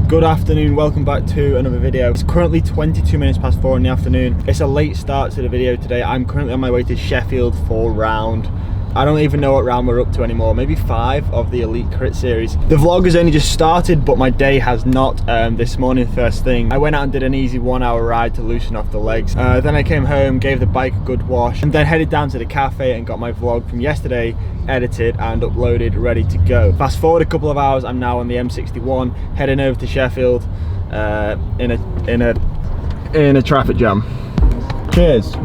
Good afternoon, welcome back to another video. It's currently 22 minutes past 4 in the afternoon. It's a late start to the video today. I'm currently on my way to Sheffield for round, I don't even know what round we're up to anymore, maybe 5 of the Elite Crit series. The vlog has only just started, but my day has not. This morning, first thing, I went out and did an easy 1 hour ride to loosen off the legs. Then I came home, gave the bike a good wash, and then headed down to the cafe and got my vlog from yesterday edited and uploaded, ready to go. Fast forward a couple of hours, I'm now on the M61, heading over to Sheffield in a traffic jam. Cheers.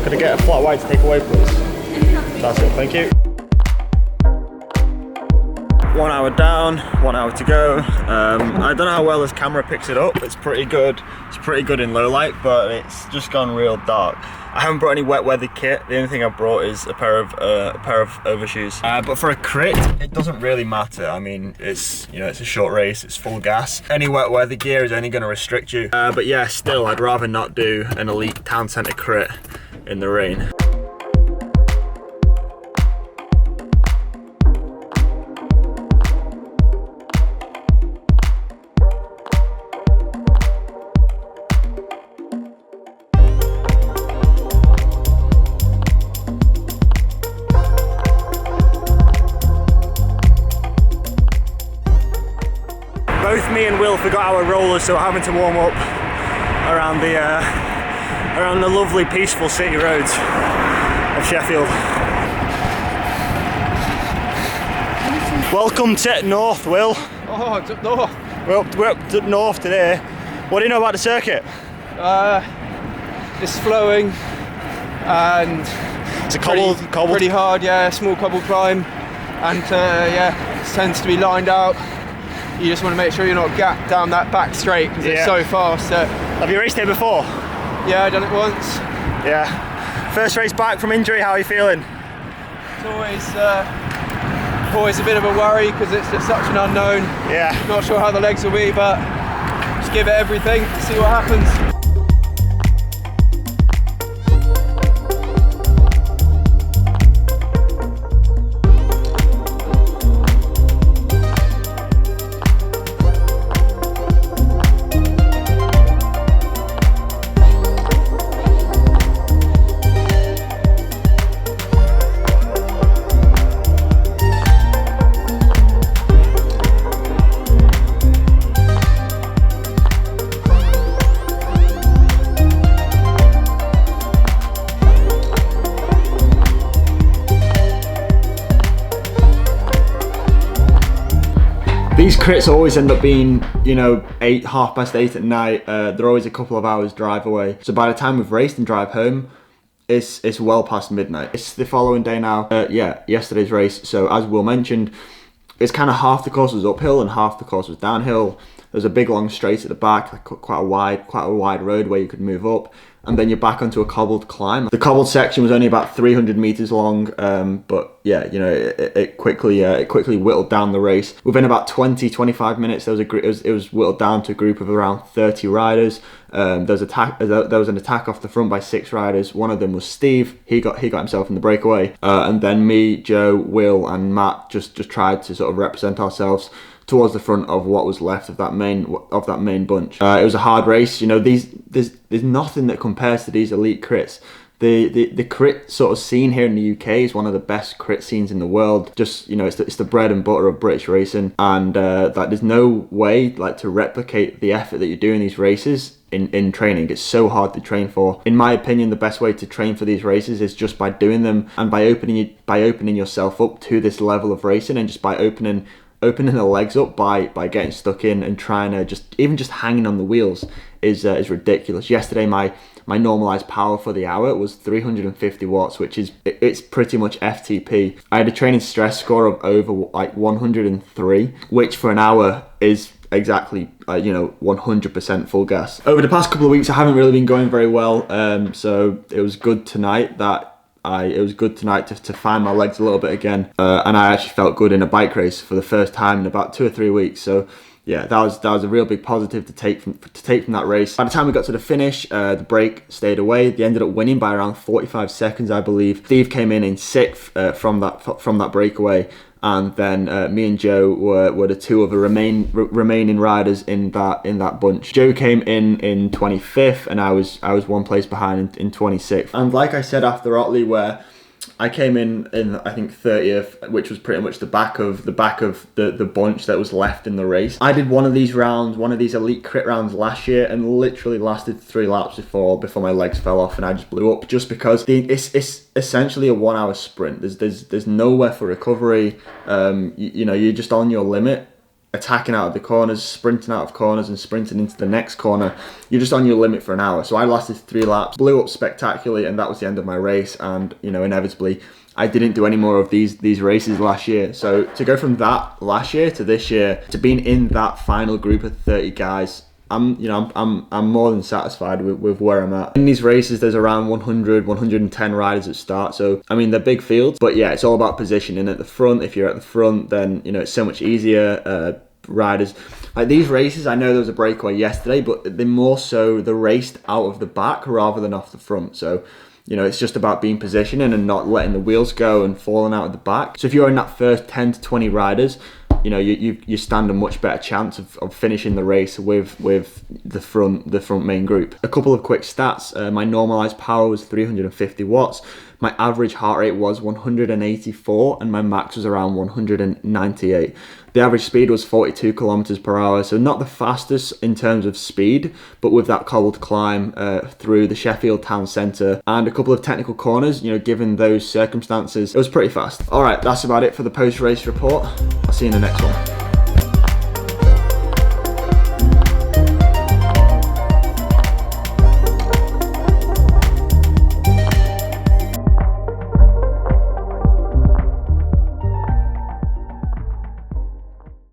Could I get a flat white to take away, please? That's it, thank you. 1 hour down, 1 hour to go. I don't know how well this camera picks it up. It's pretty good. It's pretty good in low light, but it's just gone real dark. I haven't brought any wet weather kit. The only thing I've brought is a pair of overshoes. But for a crit, it doesn't really matter. I mean, it's it's a short race. It's full gas. Any wet weather gear is only going to restrict you. But yeah, still, I'd rather not do an elite town centre crit in the rain. Both me and Will forgot our rollers, so we're having to warm up around the lovely peaceful city roads of Sheffield. Welcome to North, Will. Oh, it's up north. We're up north today. What do you know about the circuit? It's flowing and It's a cobbled. Pretty hard, yeah, small cobble climb, and yeah, it tends to be lined out. You just want to make sure you're not gapped down that back straight because it's so fast. Have you raced here before? Yeah, I've done it once. Yeah. First race back from injury, how are you feeling? It's always a bit of a worry because it's just such an unknown. Yeah. Not sure how the legs will be, but just give it everything, see what happens. These crits always end up being, 8, 8:30 at night. They're always a couple of hours drive away. So by the time we've raced and drive home, it's well past midnight. It's the following day now. Yesterday's race. So as Will mentioned, it's kind of half the course was uphill and half the course was downhill. There's a big long straight at the back, like quite a wide road where you could move up, and then you're back onto a cobbled climb. The cobbled section was only about 300 meters long, but yeah, it quickly whittled down the race. Within about 20-25 minutes, it was whittled down to a group of around 30 riders. There was an attack off the front by 6 riders. One of them was Steve. He got himself in the breakaway, and then me, Joe, Will, and Matt just tried to sort of represent ourselves towards the front of what was left of that main bunch. It was a hard race. There's nothing that compares to these elite crits. The crit sort of scene here in the UK is one of the best crit scenes in the world. Just it's the bread and butter of British racing, and that there's no way to replicate the effort that you do in these races in training. It's so hard to train for. In my opinion, the best way to train for these races is just by doing them and by opening yourself up to this level of racing, and just by opening the legs up by getting stuck in and trying to just hanging on the wheels is ridiculous. Yesterday my normalized power for the hour was 350 watts, which it's pretty much FTP. I had a training stress score of over 103, which for an hour is exactly 100% full gas. Over the past couple of weeks I haven't really been going very well, so it was good tonight to find my legs a little bit again, and I actually felt good in a bike race for the first time in about 2 or 3 weeks. So yeah, that was a real big positive to take from that race. By the time we got to the finish, the break stayed away. They ended up winning by around 45 seconds, I believe. Steve came in 6th from that breakaway, and then me and Joe were the two of the remaining riders in that bunch. Joe came in 25th, and I was one place behind in 26th. And like I said after Otley, where I came in I think 30th, which was pretty much the back of the bunch that was left in the race. I did one of these elite crit rounds last year, and literally lasted 3 laps before my legs fell off and I just blew up, just because it's essentially a 1 hour sprint. There's nowhere for recovery. You know, you're just on your limit, attacking out of the corners, sprinting out of corners, and sprinting into the next corner. You're just on your limit for an hour. So I lasted 3 laps, blew up spectacularly, and that was the end of my race. And, you know, inevitably, I didn't do any more of these races last year. So to go from that last year to this year, to being in that final group of 30 guys, I'm more than satisfied with where I'm at. In these races, there's around 110 riders at start. So, I mean, they're big fields, but yeah, it's all about positioning at the front. If you're at the front, then, you know, it's so much easier. Riders like these races, I know there was a breakaway yesterday, but they're more so the raced out of the back rather than off the front. So, you know, it's just about being positioning and not letting the wheels go and falling out of the back. So if you're in that first 10 to 20 riders, you know, you stand a much better chance of finishing the race with the front main group. A couple of quick stats. My normalized power was 350 watts. My average heart rate was 184, and my max was around 198. The average speed was 42 kilometers per hour, so not the fastest in terms of speed, but with that cobbled climb through the Sheffield town centre and a couple of technical corners, you know, given those circumstances, it was pretty fast. All right, that's about it for the post-race report. I'll see you in the next one.